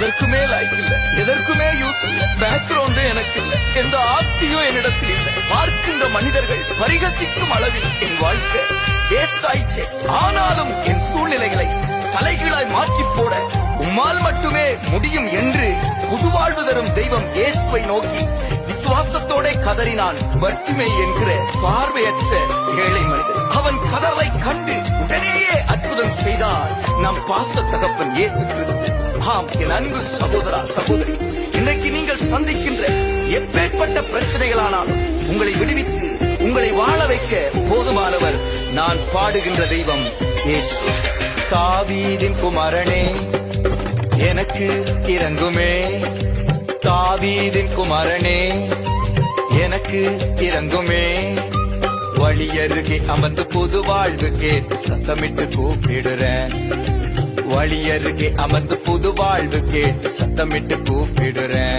எதற்குமே லைக் இல்ல, எதற்குமே யூஸ் இல்ல, பேக்ரவுண்டும் எனக்கு இல்ல, எந்த ஆஸ்தியும் என்னிடத்தில் இல்ல. பார்க்கின்ற மனிதர்கள் பரிகசிக்கும் அளவில் என் வாழ்க்கை வேஸ்ட் ஆயிடுச்சே. ஆனாலும் என் சூழ்நிலைகளை தலைகீழாய் மாற்றி போட உம்மால் மட்டுமே முடியும் என்று புதுவாழ்வு தரும் தெய்வம் இயேசுவை நோக்கி விசுவாசத்தோட கதறினான் பர்த்திமை என்கிற பார்வையற்ற ஏழை மனிதன். அவன் கதறலை கண்டு உடனேயே அற்புதம் செய்தார் நம் பாச தகப்பன் இயேசு கிறிஸ்து. ஆம் என் அன்பு சகோதரா சகோதரி, இன்றைக்கு நீங்கள் சந்திக்கின்ற எப்பேற்பட்ட பிரச்சனைகளானாலும் உங்களை விடுவித்து உங்களை வாழ வைக்க போதுமானவர் நான் பாடுகின்ற தெய்வம் இயேசு. தாவீதின் குமாரனே எனக்கு இறங்குமே, தாவீதின் குமாரனே எனக்கு இறங்குமே. வழியருகே அமர்ந்து புது வாழ்வு கேட்டு சத்தமிட்டு கூப்பிடுறேன், வழியருகே அமர்ந்து புது வாழ்வு கேட்டு சத்தமிட்டு கூப்பிடுறேன்.